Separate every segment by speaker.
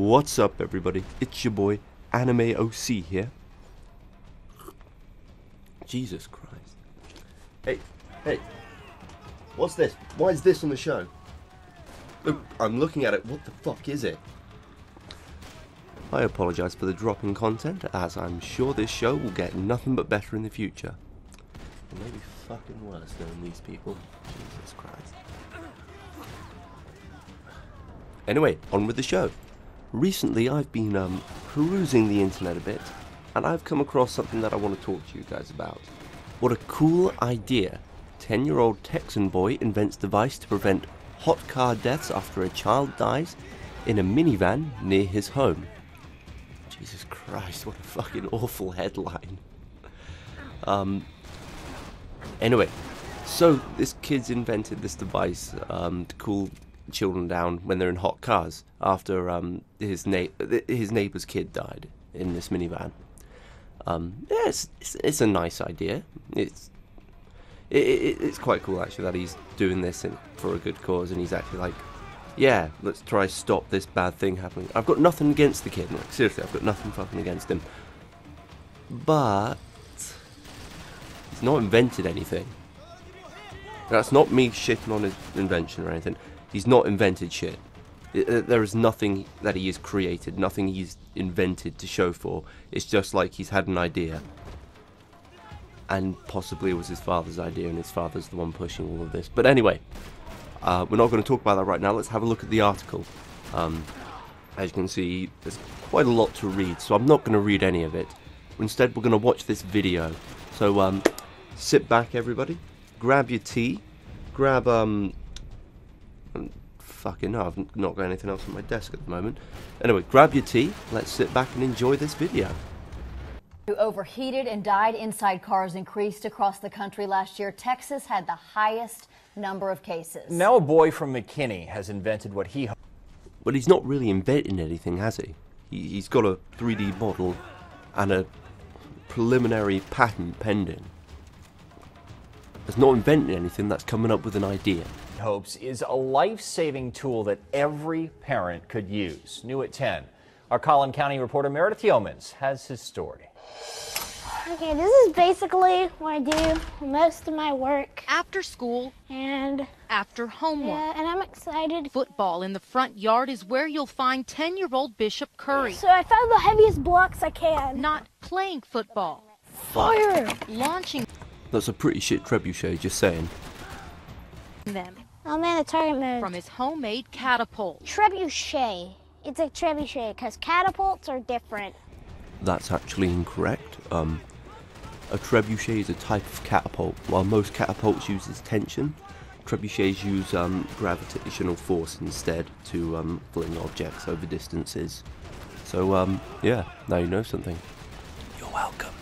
Speaker 1: What's up, everybody? It's your boy, Anime OC here. Jesus Christ. Hey. What's this? Why is this on the show? Look, I'm looking at it. What the fuck is it? I apologise for the drop in content, as I'm sure this show will get nothing but better in the future. Or maybe fucking worse knowing these people. Jesus Christ. Anyway, on with the show. Recently I've been perusing the internet a bit, and I've come across something that I want to talk to you guys about. What a cool idea. 10-year-old Texan boy invents device to prevent hot car deaths after a child dies in a minivan near his home. Jesus Christ, what a fucking awful headline. Anyway, so this kid's invented this device to cool children down when they're in hot cars after his neighbor's kid died in this minivan. Yeah, it's a nice idea. It's quite cool actually that he's doing this for a good cause, and he's actually like, yeah, let's try stop this bad thing happening. I've got nothing against the kid, like, seriously, I've got nothing fucking against him, but he's not invented anything. That's not me shitting on his invention or anything. He's not invented shit. There is nothing that he has created, nothing he's invented to show for. It's just like he's had an idea, and possibly it was his father's idea, and his father's the one pushing all of this. But anyway, we're not going to talk about that right now. Let's have a look at the article. As you can see, there's quite a lot to read, so I'm not going to read any of it. Instead, we're going to watch this video. So sit back, everybody. Grab your tea. Grab fucking no, I've not got anything else on my desk at the moment. Anyway, grab your tea. Let's sit back and enjoy this video.
Speaker 2: Who overheated and died inside cars increased across the country last year. Texas had the highest number of cases.
Speaker 3: Now a boy from McKinney has invented what he...
Speaker 1: Well, he's not really inventing anything, has he? He's got a 3D model and a preliminary patent pending. He's not inventing anything, that's coming up with an idea.
Speaker 3: Hopes is a life-saving tool that every parent could use. New at 10, our Collin County reporter Meredith Yeomans has his story.
Speaker 4: Okay, this is basically what I do most of my work.
Speaker 5: After school
Speaker 4: And
Speaker 5: after homework.
Speaker 4: yeah, and I'm excited.
Speaker 5: Football in the front yard is where you'll find 10-year-old Bishop Curry.
Speaker 4: So I found the heaviest blocks I can.
Speaker 5: Not playing football,
Speaker 4: Fire!
Speaker 5: launching
Speaker 1: That's a pretty shit trebuchet, just saying.
Speaker 5: them
Speaker 4: I'm in the target mode.
Speaker 5: from his homemade catapult.
Speaker 4: Trebuchet. It's a trebuchet because catapults are different.
Speaker 1: That's actually incorrect. A trebuchet is a type of catapult. While most catapults uses tension, trebuchets use gravitational force instead to fling objects over distances. So yeah, now you know something. You're welcome.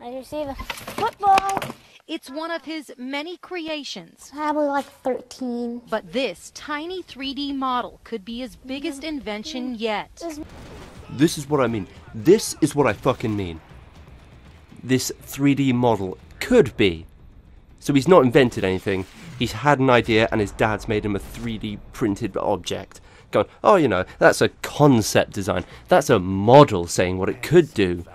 Speaker 4: I receive a football.
Speaker 5: It's one of his many creations.
Speaker 4: Probably like 13.
Speaker 5: But this tiny 3D model could be his biggest invention yet.
Speaker 1: This is what I mean. This is what I fucking mean. This 3D model could be. So he's not invented anything. He's had an idea and his dad's made him a 3D printed object. Going, oh, you know, that's a concept design. That's a model saying what it could do.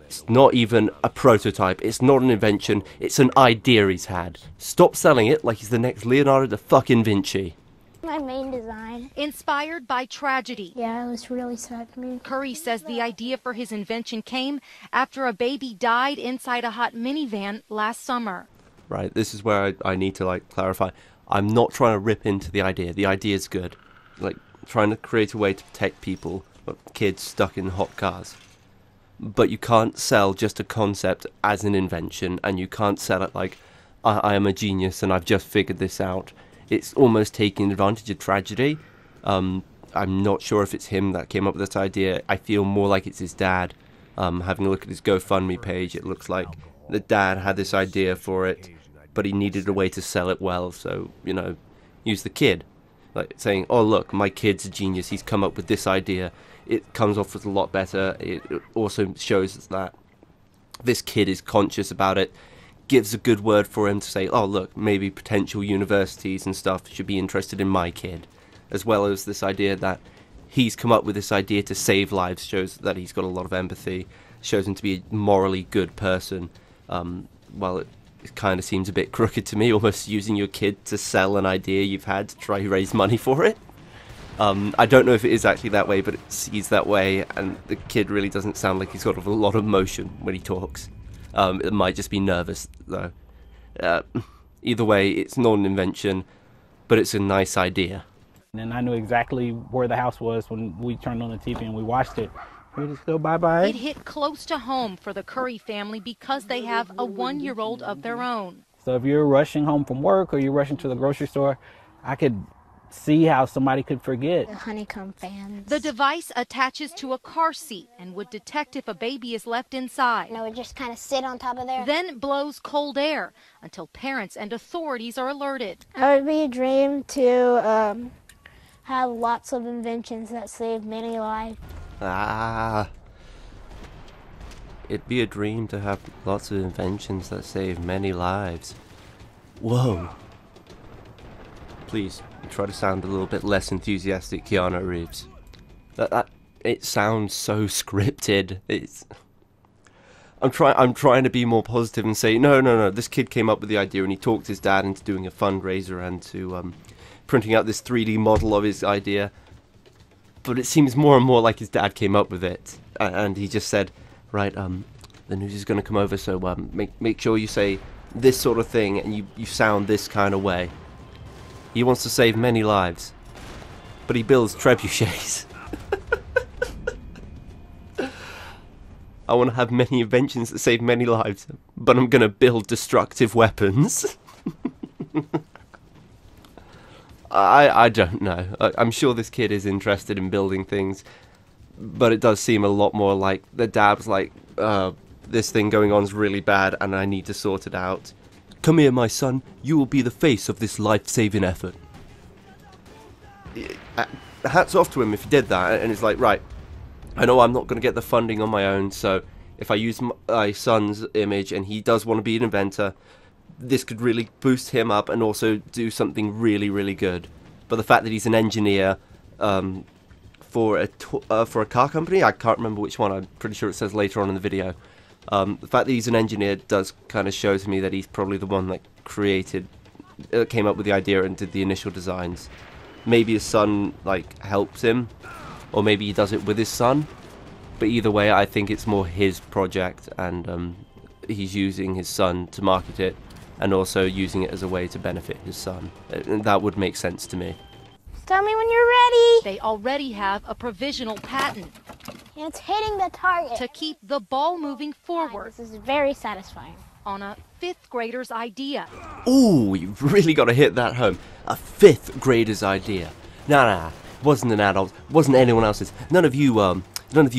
Speaker 1: It's not even a prototype. It's not an invention. It's an idea he's had. Stop selling it like he's the next Leonardo da fucking Vinci.
Speaker 4: My main design.
Speaker 5: Inspired by tragedy,
Speaker 4: Yeah, it was really sad for me.
Speaker 5: Curry says the idea for his invention came after a baby died inside a hot minivan last summer.
Speaker 1: Right, this is where I need to like clarify. I'm not trying to rip into the idea. The idea is good. Like trying to create a way to protect people, kids stuck in hot cars. But you can't sell just a concept as an invention, and you can't sell it like I am a genius and I've just figured this out. It's almost taking advantage of tragedy. I'm not sure if it's him that came up with this idea. I feel more like it's his dad. Having a look at his GoFundMe page, it looks like the dad had this idea for it, but he needed a way to sell it well, so, you know, use the kid. Like saying, oh look, my kid's a genius, he's come up with this idea. It comes off as a lot better. It also shows us that this kid is conscious about it, gives a good word for him to say, oh look, maybe potential universities and stuff should be interested in my kid. As well as this idea that he's come up with this idea to save lives, shows that he's got a lot of empathy, shows him to be a morally good person. Well, it kind of seems a bit crooked to me, almost using your kid to sell an idea you've had to try to raise money for it. I don't know if it is actually that way, but it seems that way, and the kid really doesn't sound like he's got a lot of emotion when he talks. It might just be nervous, though. Either way, it's not an invention, but it's a nice idea.
Speaker 6: And I knew exactly where the house was when we turned on the TV and we watched it. We just go bye-bye.
Speaker 5: It hit close to home for the Curry family because they have a 1-year-old of their own.
Speaker 6: So if you're rushing home from work or you're rushing to the grocery store, I could see how somebody could forget.
Speaker 4: The honeycomb fans.
Speaker 5: The device attaches to a car seat and would detect if a baby is left inside.
Speaker 4: And it would just kind of sit on top of there.
Speaker 5: Then blows cold air until parents and authorities are alerted.
Speaker 4: It would be a dream to have lots of inventions that save many lives.
Speaker 1: It'd be a dream to have lots of inventions that save many lives. Whoa. Please, try to sound a little bit less enthusiastic, Keanu Reeves. It sounds so scripted. I'm trying to be more positive and say, no, this kid came up with the idea and he talked his dad into doing a fundraiser and to printing out this 3D model of his idea. But it seems more and more like his dad came up with it. And he just said, right, the news is going to come over, so make sure you say this sort of thing and you sound this kind of way. He wants to save many lives, but he builds trebuchets. I want to have many inventions that save many lives, but I'm going to build destructive weapons. I don't know. I'm sure this kid is interested in building things, but it does seem a lot more like the dad's like, this thing going on is really bad and I need to sort it out. Come here, my son. You will be the face of this life-saving effort. Hats off to him if he did that. And it's like, right, I know I'm not going to get the funding on my own, so if I use my son's image and he does want to be an inventor, this could really boost him up and also do something really, really good. But the fact that he's an engineer for a car company, I can't remember which one. I'm pretty sure it says later on in the video. The fact that he's an engineer does kind of show to me that he's probably the one that came up with the idea and did the initial designs. Maybe his son helps him, or maybe he does it with his son. But either way, I think it's more his project, and he's using his son to market it, and also using it as a way to benefit his son. And that would make sense to me.
Speaker 4: Tell me when you're ready.
Speaker 5: They already have a provisional patent.
Speaker 4: And it's hitting the target.
Speaker 5: To keep the ball moving forward.
Speaker 4: This is very satisfying.
Speaker 5: On a 5th grader's idea.
Speaker 1: Ooh, you've really got to hit that home. A 5th grader's idea. Nah, wasn't an adult, wasn't anyone else's. None of you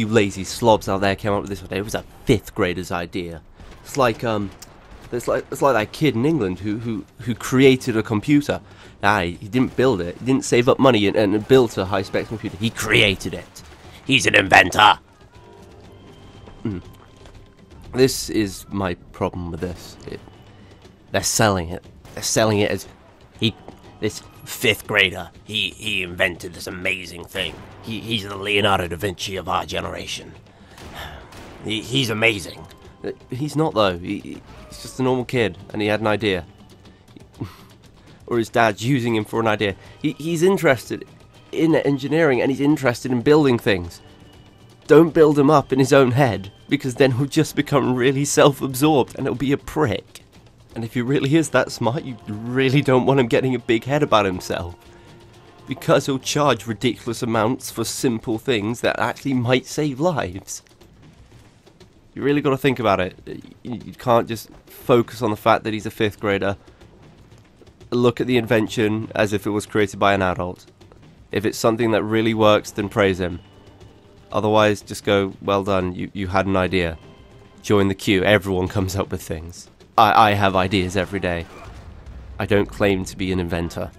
Speaker 1: lazy slobs out there came up with this idea. It was a 5th grader's idea. It's like that kid in England who created a computer. He didn't build it. He didn't save up money and built a high-spec computer. He created it. He's an inventor. This is my problem with this. They're selling it. They're selling it as this 5th grader. He invented this amazing thing. He's the Leonardo da Vinci of our generation. He's amazing. He's not, though. He's just a normal kid, and he had an idea. Or his dad's using him for an idea. He's interested in engineering, and he's interested in building things. Don't build him up in his own head, because then he'll just become really self-absorbed, and he'll be a prick. And if he really is that smart, you really don't want him getting a big head about himself. Because he'll charge ridiculous amounts for simple things that actually might save lives. You really got to think about it. You can't just focus on the fact that he's a 5th grader. Look at the invention as if it was created by an adult. If it's something that really works, then praise him. Otherwise, just go, well done, you had an idea. Join the queue, everyone comes up with things. I have ideas every day. I don't claim to be an inventor.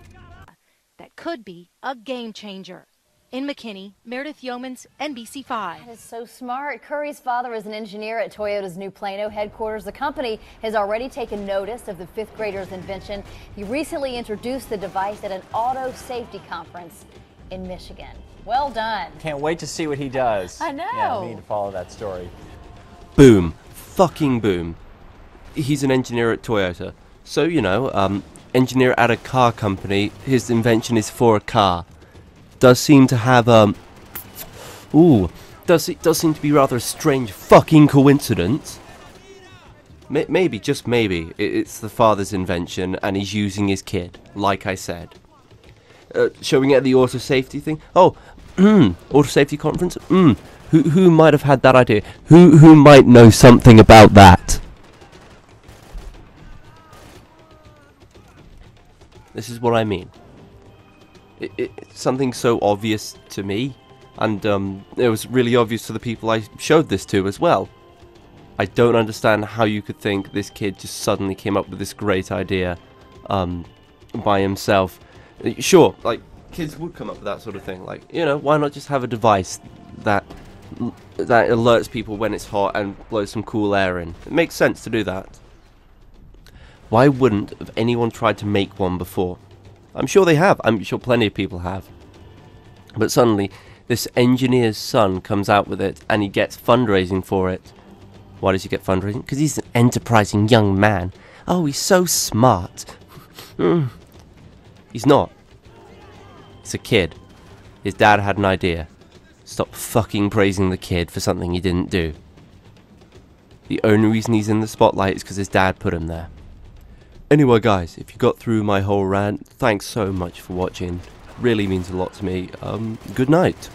Speaker 5: That could be a game changer. In McKinney, Meredith Yeomans, NBC5.
Speaker 2: That is so smart. Curry's father is an engineer at Toyota's New Plano headquarters. The company has already taken notice of the 5th grader's invention. He recently introduced the device at an auto safety conference. in Michigan. Well done.
Speaker 3: Can't wait to see what he does.
Speaker 2: I know.
Speaker 3: Yeah, we need to follow that story.
Speaker 1: Boom. Fucking boom. He's an engineer at Toyota. So, you know, engineer at a car company. His invention is for a car. Does seem to have, does seem to be rather a strange fucking coincidence. Maybe, just maybe, it's the father's invention and he's using his kid, like I said. Showing at the auto safety thing. Oh, auto safety conference. Who might have had that idea? Who might know something about that? This is what I mean. It's something so obvious to me, and it was really obvious to the people I showed this to as well. I don't understand how you could think this kid just suddenly came up with this great idea by himself. Sure, like, kids would come up with that sort of thing. Like, you know, why not just have a device that alerts people when it's hot and blows some cool air in? It makes sense to do that. Why wouldn't have anyone tried to make one before? I'm sure they have. I'm sure plenty of people have. But suddenly, this engineer's son comes out with it and he gets fundraising for it. Why does he get fundraising? Because he's an enterprising young man. Oh, he's so smart. He's not. It's a kid. His dad had an idea. Stop fucking praising the kid for something he didn't do. The only reason he's in the spotlight is because his dad put him there. Anyway, guys, if you got through my whole rant, thanks so much for watching. Really means a lot to me. Good night.